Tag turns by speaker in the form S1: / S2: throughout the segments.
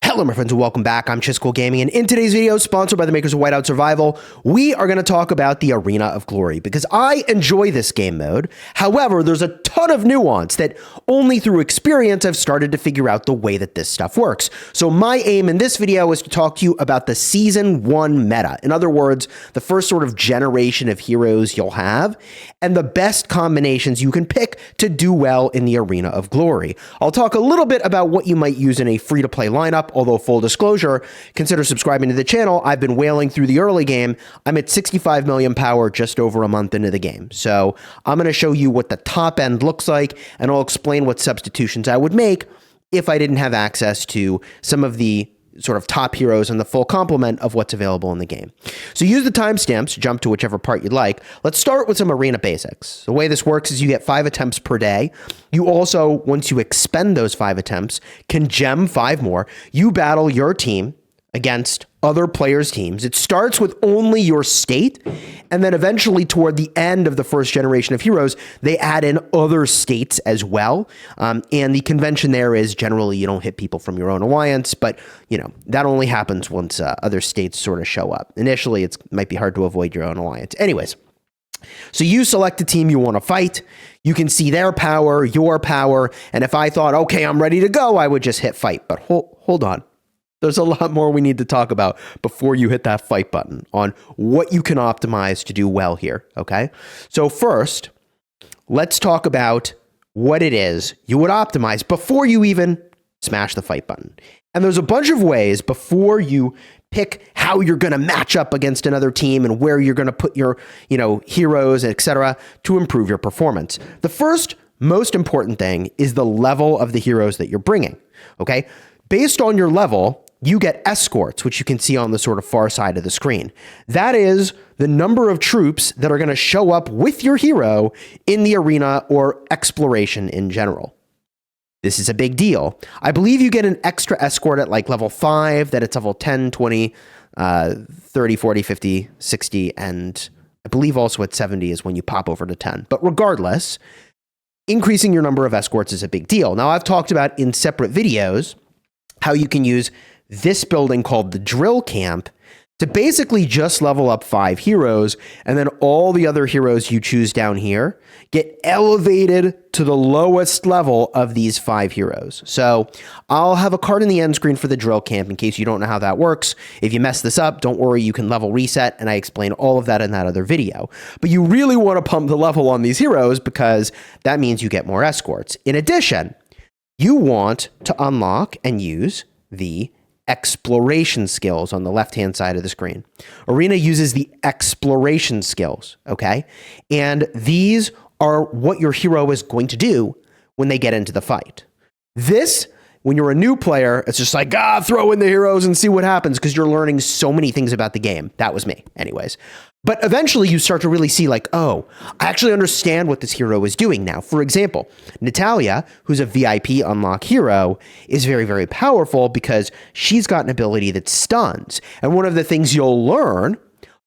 S1: Hello my friends and welcome back. I'm Chiscool Gaming, and in today's video, sponsored by the makers of Whiteout Survival, we are going to talk about the Arena of Glory because I enjoy this game mode. However, there's a ton of nuance that only through experience I've started to figure out the way that this stuff works. So my aim in this video is to talk to you about the Season 1 meta. In other words, the first sort of generation of heroes you'll have and the best combinations you can pick to do well in the Arena of Glory. I'll talk a little bit about what you might use in a free-to-play lineup, although full disclosure, consider subscribing to the channel. I've been whaling through the early game. I'm at 65 million power just over a month into the game. So I'm going to show you what the top end looks like, and I'll explain what substitutions I would make if I didn't have access to some of the sort of top heroes and the full complement of what's available in the game. So use the timestamps to jump to whichever part you'd like. Let's start with some arena basics. The way this works is you get 5 attempts per day. You also, once you expend those 5 attempts, can gem 5 more. You battle your team against other players' teams. It starts with only your state, and then eventually toward the end of the first generation of heroes, they add in other states as well. And the convention there is generally you don't hit people from your own alliance, but you know that only happens once other states sort of show up. Initially, it might be hard to avoid your own alliance. Anyways, so you select a team you want to fight. You can see their power, your power, and if I thought, okay, I'm ready to go, I would just hit fight. But hold on. There's a lot more we need to talk about before you hit that fight button on what you can optimize to do well here, okay? So first, let's talk about what it is you would optimize before you even smash the fight button. And there's a bunch of ways before you pick how you're going to match up against another team and where you're going to put your, heroes, etc., to improve your performance. The first most important thing is the level of the heroes that you're bringing, okay? Based on your level, you get escorts, which you can see on the sort of far side of the screen. That is the number of troops that are going to show up with your hero in the arena or exploration in general. This is a big deal. I believe you get an extra escort at like level 5, that it's level 10, 20, 30, 40, 50, 60, and I believe also at 70 is when you pop over to 10. But regardless, increasing your number of escorts is a big deal. Now, I've talked about in separate videos how you can use this building called the drill camp to basically just level up 5 heroes, and then all the other heroes you choose down here get elevated to the lowest level of these 5 heroes. So I'll have a card in the end screen for the drill camp in case you don't know how that works. If you mess this up, don't worry, you can level reset, and I explain all of that in that other video. But you really want to pump the level on these heroes because that means you get more escorts. In addition, you want to unlock and use the exploration skills on the left-hand side of the screen. Arena uses the exploration skills, okay? And these are what your hero is going to do when they get into the fight. This, when you're a new player, it's just like, throw in the heroes and see what happens because you're learning so many things about the game. That was me, anyways. But eventually you start to really see like, oh, I actually understand what this hero is doing now. For example, Natalia, who's a VIP unlock hero, is very, very powerful because she's got an ability that stuns. And one of the things you'll learn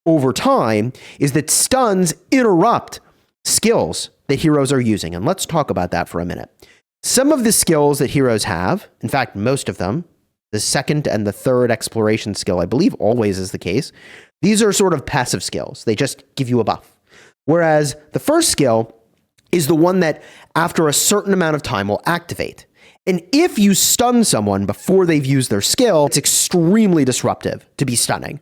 S1: over time is that stuns interrupt skills that heroes are using. And let's talk about that for a minute. Some of the skills that heroes have, in fact, most of them, the second and the third exploration skill, I believe always is the case, these are sort of passive skills. They just give you a buff. Whereas the first skill is the one that after a certain amount of time will activate. And if you stun someone before they've used their skill, it's extremely disruptive to be stunning,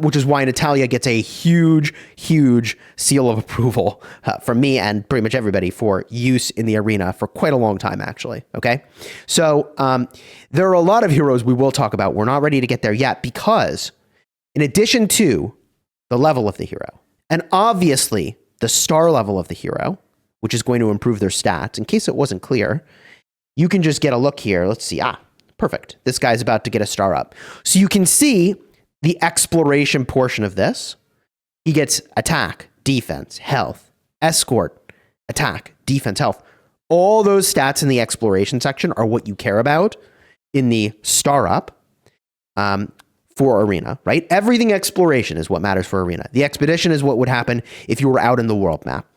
S1: which is why Natalia gets a huge, huge seal of approval from me and pretty much everybody for use in the arena for quite a long time, actually, okay? So there are a lot of heroes we will talk about. We're not ready to get there yet because in addition to the level of the hero, and obviously the star level of the hero, which is going to improve their stats, in case it wasn't clear, you can just get a look here. Let's see. Perfect. This guy's about to get a star up. So you can see the exploration portion of this. He gets attack, defense, health, escort, attack, defense, health. All those stats in the exploration section are what you care about in the star up for arena, right? Everything exploration is what matters for arena. The expedition is what would happen if you were out in the world map.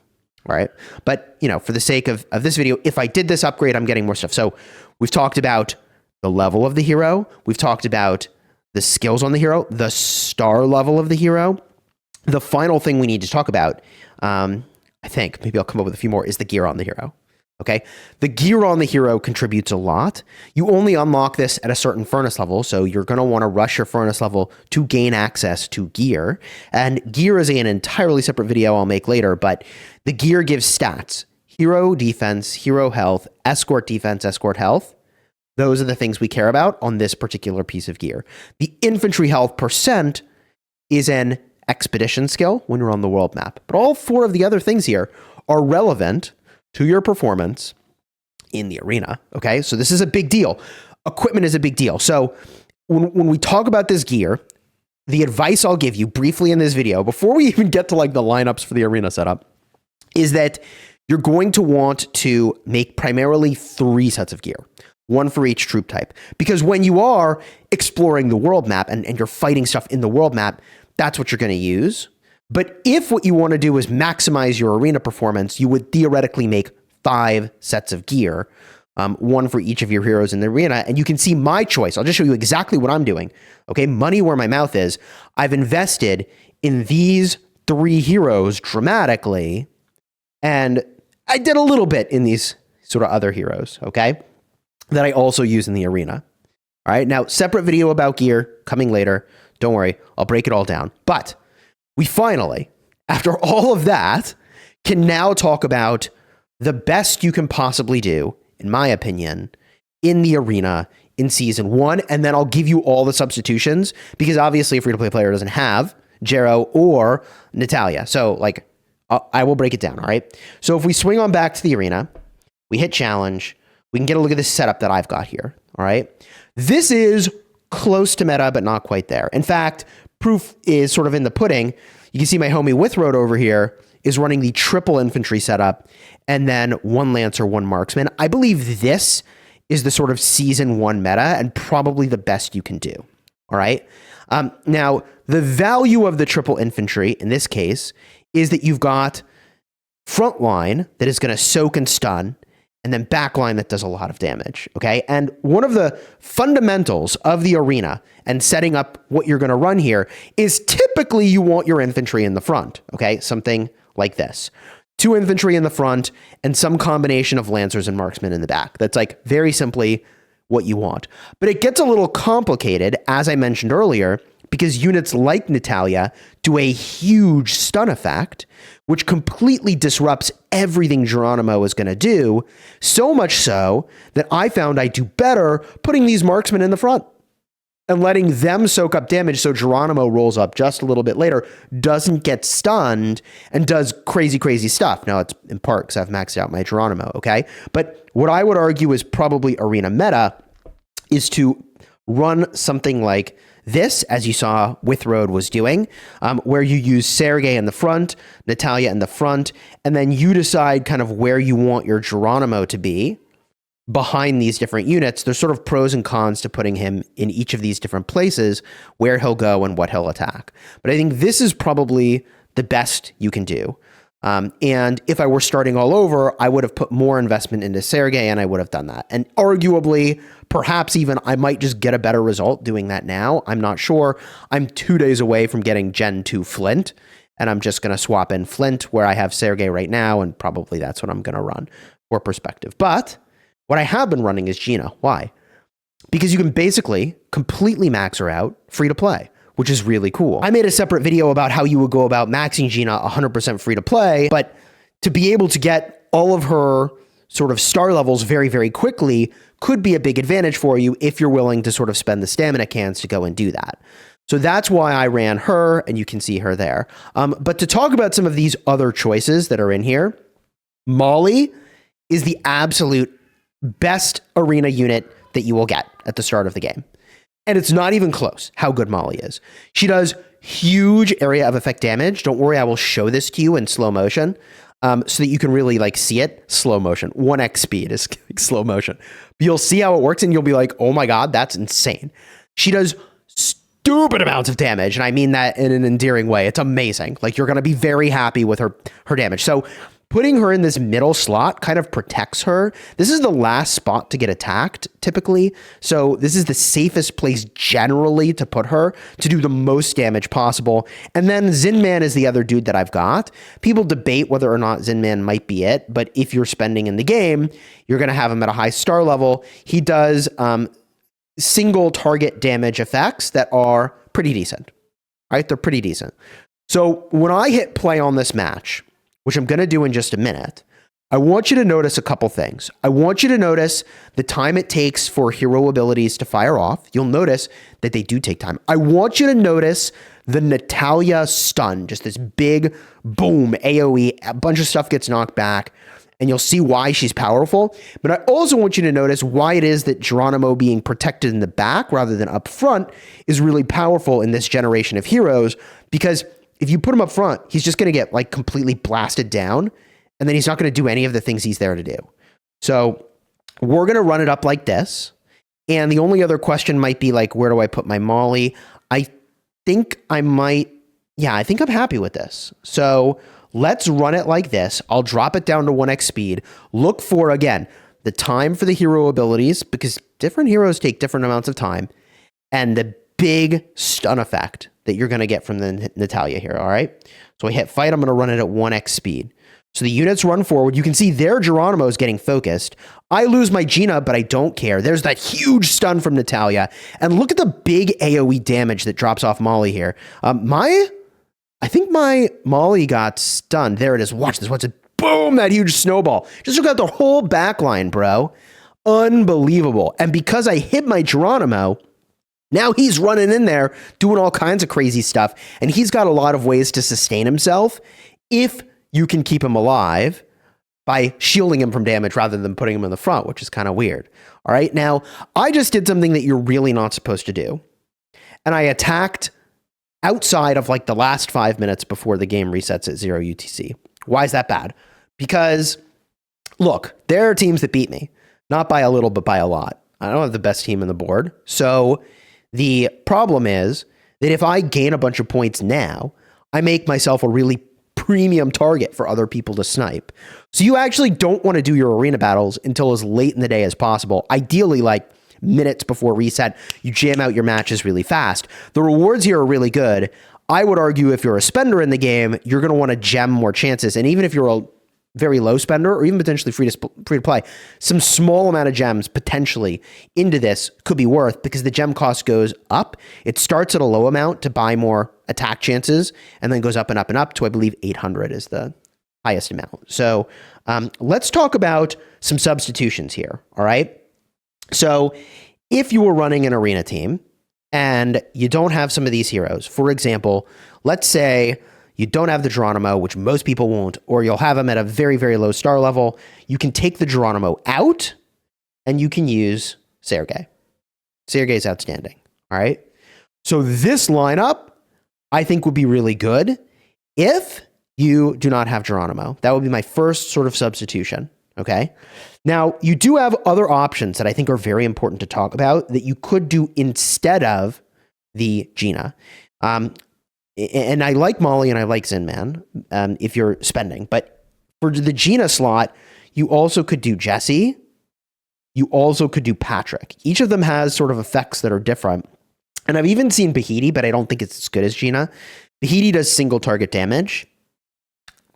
S1: Right. But, for the sake of this video, if I did this upgrade, I'm getting more stuff. So we've talked about the level of the hero. We've talked about the skills on the hero, the star level of the hero. The final thing we need to talk about, I think, maybe I'll come up with a few more, is the gear on the hero. Okay, the gear on the hero contributes a lot. You only unlock this at a certain furnace level, so you're going to want to rush your furnace level to gain access to gear. And gear is an entirely separate video I'll make later, but the gear gives stats. Hero defense, hero health, escort defense, escort health. Those are the things we care about on this particular piece of gear. The infantry health percent is an expedition skill when you're on the world map. But all 4 of the other things here are relevant to your performance in the arena, okay? So this is a big deal. Equipment is a big deal. So when we talk about this gear, the advice I'll give you briefly in this video, before we even get to like the lineups for the arena setup, is that you're going to want to make primarily 3 sets of gear, 1 for each troop type. Because when you are exploring the world map and you're fighting stuff in the world map, that's what you're going to use. But if what you want to do is maximize your arena performance, you would theoretically make 5 sets of gear, 1 for each of your heroes in the arena. And you can see my choice. I'll just show you exactly what I'm doing. Okay, money where my mouth is. I've invested in these 3 heroes dramatically, and I did a little bit in these sort of other heroes, okay, that I also use in the arena. All right, now, separate video about gear coming later. Don't worry, I'll break it all down. But we finally, after all of that, can now talk about the best you can possibly do, in my opinion, in the arena in Season 1. And then I'll give you all the substitutions, because obviously a free-to-play player doesn't have Jero or Natalia. So, like, I will break it down, all right? So if we swing on back to the arena, we hit challenge, we can get a look at the setup that I've got here, all right? This is close to meta, but not quite there. In fact, proof is sort of in the pudding. You can see my homie Withroad over here is running the triple infantry setup, and then 1 Lancer, 1 Marksman. I believe this is the sort of Season 1 meta and probably the best you can do, all right? Now, the value of the triple infantry in this case is that you've got front line that is going to soak and stun, and then backline that does a lot of damage, okay? And one of the fundamentals of the arena and setting up what you're going to run here is typically you want your infantry in the front, okay? Something like this. 2 infantry in the front and some combination of lancers and marksmen in the back. That's like very simply what you want. But it gets a little complicated, as I mentioned earlier, because units like Natalia do a huge stun effect, which completely disrupts everything Geronimo is going to do, so much so that I found I do better putting these marksmen in the front and letting them soak up damage so Geronimo rolls up just a little bit later, doesn't get stunned, and does crazy, crazy stuff. Now, it's in part because I've maxed out my Geronimo, okay? But what I would argue is probably arena meta is to run something like this, as you saw Withroad was doing, where you use Sergei in the front, Natalia in the front, and then you decide kind of where you want your Geronimo to be behind these different units. There's sort of pros and cons to putting him in each of these different places, where he'll go and what he'll attack. But I think this is probably the best you can do. And if I were starting all over, I would have put more investment into Sergei, and I would have done that. And arguably, perhaps even I might just get a better result doing that now. I'm not sure. I'm 2 days away from getting Gen 2 Flint, and I'm just going to swap in Flint where I have Sergei right now, and probably that's what I'm going to run for perspective. But what I have been running is Gina. Why? Because you can basically completely max her out free to play, which is really cool. I made a separate video about how you would go about maxing Gina 100% free to play, but to be able to get all of her sort of star levels very, very quickly could be a big advantage for you if you're willing to sort of spend the stamina cans to go and do that. So that's why I ran her, and you can see her there. But to talk about some of these other choices that are in here, Molly is the absolute best arena unit that you will get at the start of the game. And it's not even close how good Molly is. She does huge area of effect damage. Don't worry, I will show this to you in slow motion so that you can really like see it. Slow motion, 1x speed is slow motion. You'll see how it works and you'll be like, oh my God, that's insane. She does stupid amounts of damage. And I mean that in an endearing way. It's amazing. Like, you're going to be very happy with her damage. So putting her in this middle slot kind of protects her. This is the last spot to get attacked, typically. So this is the safest place generally to put her to do the most damage possible. And then Zinman is the other dude that I've got. People debate whether or not Zinman might be it, but if you're spending in the game, you're going to have him at a high star level. He does single target damage effects that are pretty decent, right? They're pretty decent. So when I hit play on this match, which I'm going to do in just a minute, I want you to notice a couple things. I want you to notice the time it takes for hero abilities to fire off. You'll notice that they do take time. I want you to notice the Natalia stun, just this big boom, AoE, a bunch of stuff gets knocked back, and you'll see why she's powerful. But I also want you to notice why it is that Geronimo being protected in the back rather than up front is really powerful in this generation of heroes, because if you put him up front, he's just going to get like completely blasted down, and then he's not going to do any of the things he's there to do. So we're going to run it up like this. And the only other question might be like, where do I put my Molly? I think I think I'm happy with this. So let's run it like this. I'll drop it down to 1x speed. Look for, again, the time for the hero abilities, because different heroes take different amounts of time, and the big stun effect that you're going to get from the Natalia here, all right? So I hit fight. I'm going to run it at 1x speed. So the units run forward. You can see their Geronimo is getting focused. I lose my Gina, but I don't care. There's that huge stun from Natalia. And look at the big AoE damage that drops off Molly here. I think my Molly got stunned. There it is. Watch this. Watch it. Boom, that huge snowball. Just look at the whole back line, bro. Unbelievable. And because I hit my Geronimo, now he's running in there doing all kinds of crazy stuff, and he's got a lot of ways to sustain himself if you can keep him alive by shielding him from damage rather than putting him in the front, which is kind of weird. All right, now I just did something that you're really not supposed to do, and I attacked outside of like the last 5 minutes before the game resets at 0 UTC. Why is that bad? Because, look, there are teams that beat me, not by a little, but by a lot. I don't have the best team on the board, so the problem is that if I gain a bunch of points now, I make myself a really premium target for other people to snipe. So you actually don't want to do your arena battles until as late in the day as possible. Ideally, like minutes before reset, you jam out your matches really fast. The rewards here are really good. I would argue if you're a spender in the game, you're going to want to gem more chances. And even if you're a very low spender or even potentially free to play, some small amount of gems potentially into this could be worth, because the gem cost goes up. It starts at a low amount to buy more attack chances and then goes up and up and up to, I believe, 800 is the highest amount. So let's talk about some substitutions here. All right. So if you were running an arena team and you don't have some of these heroes, for example, let's say you don't have the Geronimo, which most people won't, or you'll have him at a very, very low star level, you can take the Geronimo out and you can use Sergei. Sergei is outstanding. All right. So this lineup, I think, would be really good if you do not have Geronimo. That would be my first sort of substitution. Okay. Now, you do have other options that I think are very important to talk about that you could do instead of the Gina. And I like Molly and I like Zinman if you're spending. But for the Gina slot, you also could do Jesse. You also could do Patrick. Each of them has sort of effects that are different. And I've even seen Bahiti, but I don't think it's as good as Gina. Bahiti does single target damage.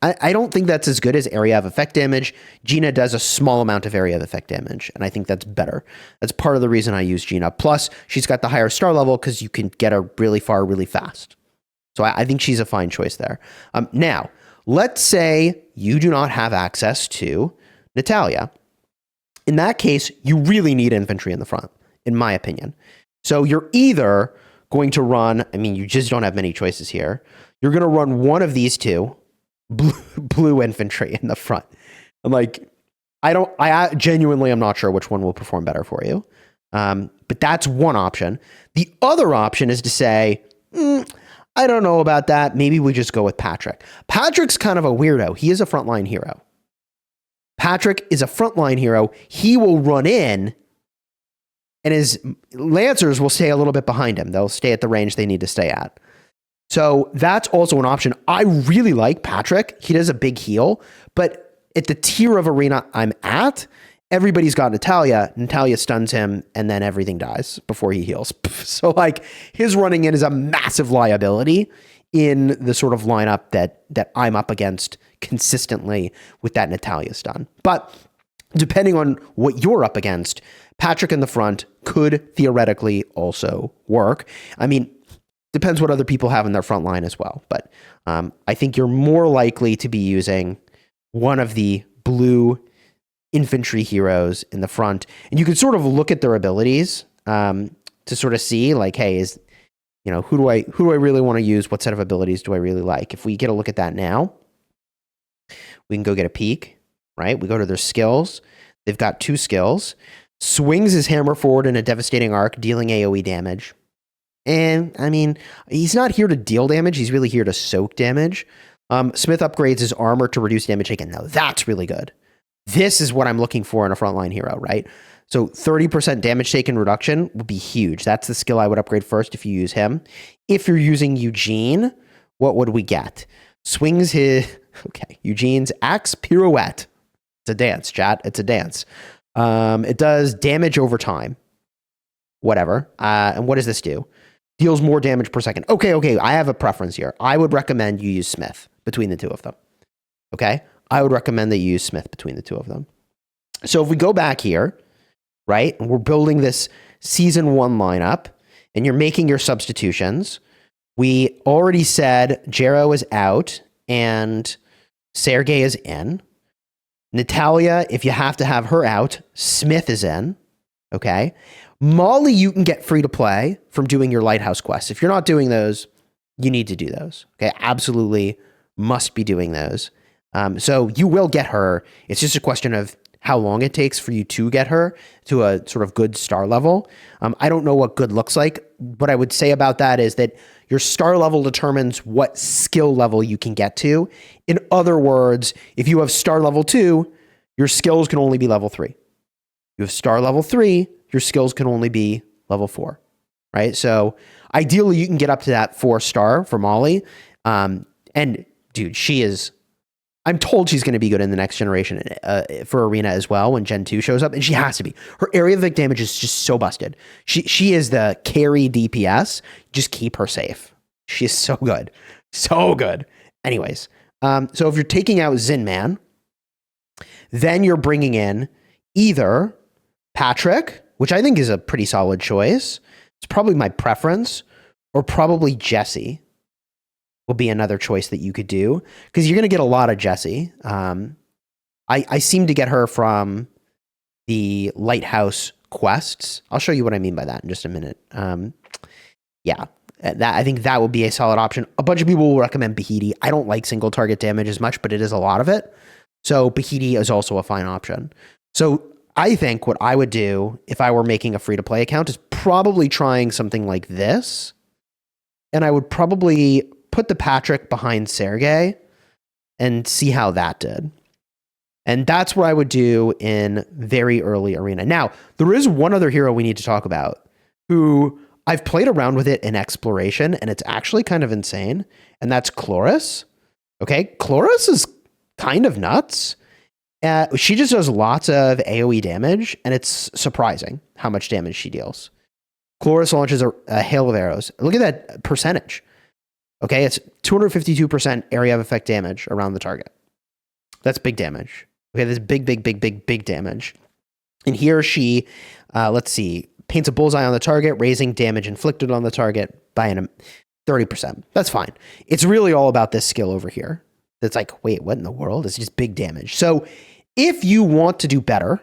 S1: I don't think that's as good as area of effect damage. Gina does a small amount of area of effect damage, and I think that's better. That's part of the reason I use Gina. Plus, she's got the higher star level because you can get her really far really fast. So I think she's a fine choice there. Now, let's say you do not have access to Natalia. In that case, you really need infantry in the front, in my opinion. So you're either going to run, I mean, you just don't have many choices here. You're going to run one of these two, blue infantry in the front. I'm like, I genuinely am not sure which one will perform better for you. But that's one option. The other option is to say, I don't know about that. Maybe we just go with Patrick. Patrick's kind of a weirdo. He is a frontline hero. Patrick is a frontline hero. He will run in, and his Lancers will stay a little bit behind him. They'll stay at the range they need to stay at. So that's also an option. I really like Patrick. He does a big heal, but at the tier of arena I'm at, everybody's got Natalia. Natalia stuns him, and then everything dies before he heals. So like his running in is a massive liability in the sort of lineup that I'm up against consistently with that Natalia stun. But depending on what you're up against, Patrick in the front could theoretically also work. I mean, depends what other people have in their front line as well. But I think you're more likely to be using one of the blue infantry heroes in the front. And you can sort of look at their abilities to sort of see like, hey, who do I really want to use? What set of abilities do I really like? If we get a look at that now, we can go get a peek, right? We go to their skills. They've got 2 skills. Swings his hammer forward in a devastating arc, dealing AoE damage. And, I mean, he's not here to deal damage. He's really here to soak damage. Smith upgrades his armor to reduce damage taken. Now, that's really good. This is what I'm looking for in a frontline hero, right? So 30% damage taken reduction would be huge. That's the skill I would upgrade first if you use him. If you're using Eugene, what would we get? Swings his... Okay, Eugene's axe pirouette. It's a dance, chat. It's a dance. It does damage over time. Whatever. And what does this do? Deals more damage per second. Okay. I have a preference here. I would recommend you use Smith between the 2 of them. Okay? I would recommend that you use Smith between the 2 of them. So if we go back here, right, and we're building this season 1 lineup, and you're making your substitutions, we already said Jero is out, and Sergey is in. Natalia, if you have to have her out, Smith is in. Okay? Molly, you can get free to play from doing your Lighthouse quests. If you're not doing those, you need to do those. Okay? Absolutely must be doing those. So you will get her. It's just a question of how long it takes for you to get her to a sort of good star level. I don't know what good looks like. What I would say about that is that your star level determines what skill level you can get to. In other words, if you have star level 2, your skills can only be level 3. You have star level 3, your skills can only be level 4, right? So ideally you can get up to that 4-star for Molly. And dude, I'm told she's going to be good in the next generation for Arena as well when Gen 2 shows up, and she has to be. Her area of Vic damage is just so busted. She is the carry DPS. Just keep her safe. She is so good. So good. Anyways, so if you're taking out Zinman, then you're bringing in either Patrick, which I think is a pretty solid choice. It's probably my preference, or probably Jesse will be another choice that you could do, because you're going to get a lot of Jessie. I seem to get her from the Lighthouse quests. I'll show you what I mean by that in just a minute. Yeah, I think that would be a solid option. A bunch of people will recommend Bahidi. I don't like single target damage as much, but it is a lot of it. So Bahidi is also a fine option. So I think what I would do if I were making a free-to-play account is probably trying something like this. And I would probably put the Patrick behind Sergey and see how that did. And that's what I would do in very early Arena. Now, there is one other hero we need to talk about who I've played around with it in Exploration, and it's actually kind of insane, and that's Chloris. Okay, Chloris is kind of nuts. She just does lots of AoE damage, and it's surprising how much damage she deals. Chloris launches a hail of arrows. Look at that percentage. Okay, it's 252% area of effect damage around the target. That's big damage. Okay, that's big damage. And here she, let's see, paints a bullseye on the target, raising damage inflicted on the target by 30%. That's fine. It's really all about this skill over here. That's like, wait, what in the world? It's just big damage. So if you want to do better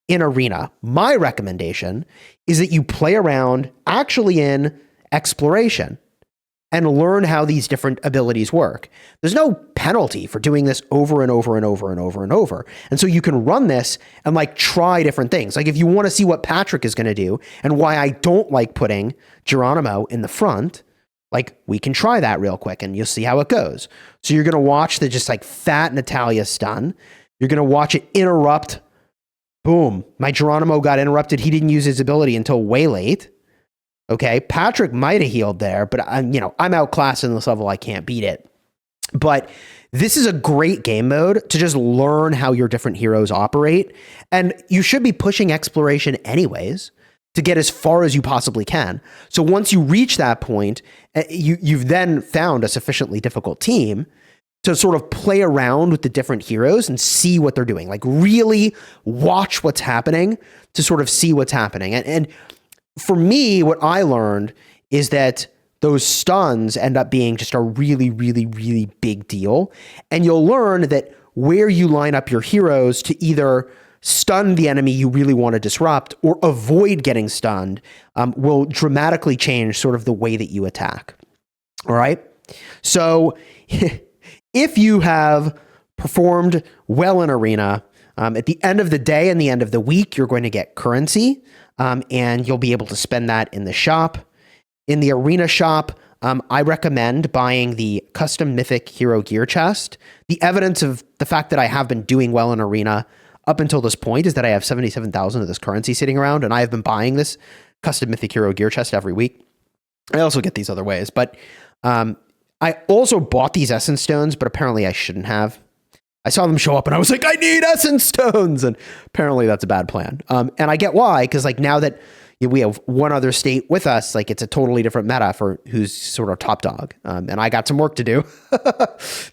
S1: in Arena, my recommendation is that you play around actually in Exploration and learn how these different abilities work. There's no penalty for doing this over and over and over and over and over. And so you can run this and like try different things. Like if you want to see what Patrick is going to do and why I don't like putting Geronimo in the front, like we can try that real quick and you'll see how it goes. So you're going to watch the just like fat Natalia stun. You're going to watch it interrupt. Boom. My Geronimo got interrupted. He didn't use his ability until way late. Okay, Patrick might have healed there, but I'm outclassed in this level. I can't beat it. But this is a great game mode to just learn how your different heroes operate. And you should be pushing exploration anyways to get as far as you possibly can. So once you reach that point, you've then found a sufficiently difficult team to sort of play around with the different heroes and see what they're doing. Like really watch what's happening to sort of see what's happening. And for me, what I learned is that those stuns end up being just a really, really, really big deal. And you'll learn that where you line up your heroes to either stun the enemy you really want to disrupt or avoid getting stunned will dramatically change sort of the way that you attack. All right. So if you have performed well in Arena, at the end of the day and the end of the week, you're going to get currency and you'll be able to spend that in the shop. In the Arena shop, I recommend buying the custom Mythic Hero Gear Chest. The evidence of the fact that I have been doing well in Arena up until this point is that I have 77,000 of this currency sitting around, and I have been buying this custom Mythic Hero Gear Chest every week. I also get these other ways, but I also bought these Essence Stones, but apparently I shouldn't have. I saw them show up and I was like, I need Essence Stones, and apparently that's a bad plan. And I get why, because like now that we have one other state with us, like it's a totally different meta for who's sort of top dog. And I got some work to do.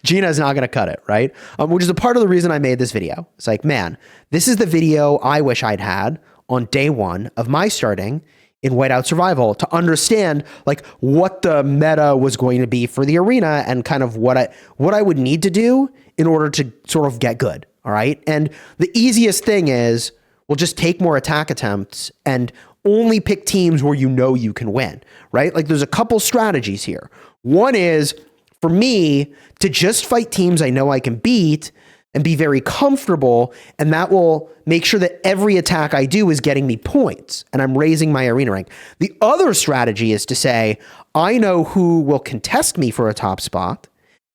S1: Gina's not going to cut it, right? Which is a part of the reason I made this video. It's like, man, this is the video I wish I'd had on day one of my starting in Whiteout Survival to understand like what the meta was going to be for the Arena and kind of what I would need to do in order to sort of get good. All right. And the easiest thing is we'll just take more attack attempts and only pick teams where you know you can win, right? Like there's a couple strategies here. One is for me to just fight teams I know I can beat and be very comfortable, and that will make sure that every attack I do is getting me points and I'm raising my Arena rank. The other strategy is to say, I know who will contest me for a top spot,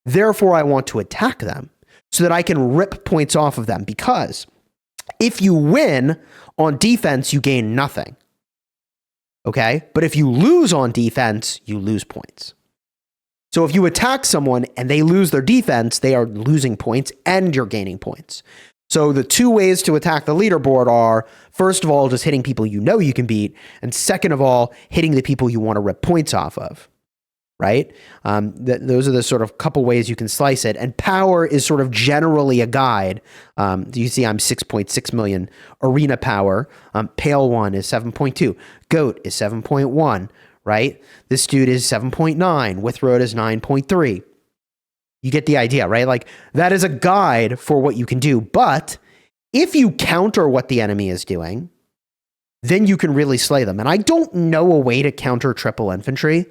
S1: therefore I want to attack them so that I can rip points off of them, because if you win on defense, you gain nothing. Okay? But if you lose on defense, you lose points. So if you attack someone and they lose their defense, they are losing points and you're gaining points. So the two ways to attack the leaderboard are, first of all, just hitting people you know you can beat, and second of all, hitting the people you want to rip points off of. Right? Those are the sort of couple ways you can slice it. And power is sort of generally a guide. You see I'm 6.6 million Arena power. Pale One is 7.2. Goat is 7.1, right? This dude is 7.9. Withroad is 9.3. You get the idea, right? Like that is a guide for what you can do. But if you counter what the enemy is doing, then you can really slay them. And I don't know a way to counter triple infantry.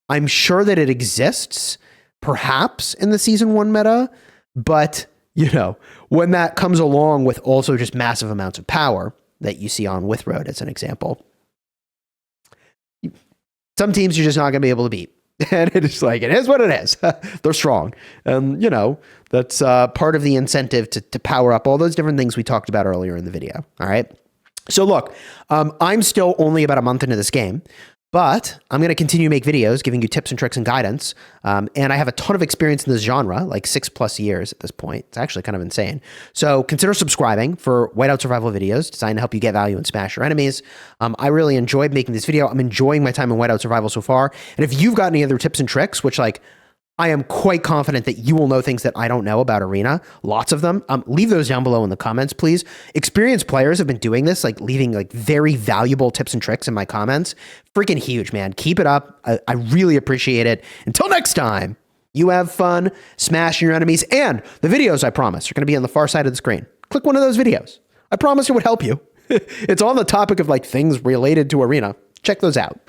S1: I'm sure that it exists, perhaps in the season 1 meta, but you know, when that comes along with also just massive amounts of power that you see on Withroad as an example, some teams you're just not going to be able to beat. And it's like, it is what it is. They're strong. And you know, that's part of the incentive to power up all those different things we talked about earlier in the video. All right. So look, I'm still only about a month into this game, but I'm going to continue to make videos giving you tips and tricks and guidance. And I have a ton of experience in this genre, like 6+ years at this point. It's actually kind of insane. So consider subscribing for Whiteout Survival videos designed to help you get value and smash your enemies. I really enjoyed making this video. I'm enjoying my time in Whiteout Survival so far. And if you've got any other tips and tricks, which like I am quite confident that you will know things that I don't know about Arena, lots of them. Leave those down below in the comments, please. Experienced players have been doing this, like leaving like very valuable tips and tricks in my comments. Freaking huge, man. Keep it up. I really appreciate it. Until next time, you have fun smashing your enemies, and the videos, I promise, are going to be on the far side of the screen. Click one of those videos. I promise it would help you. It's on the topic of like things related to Arena. Check those out.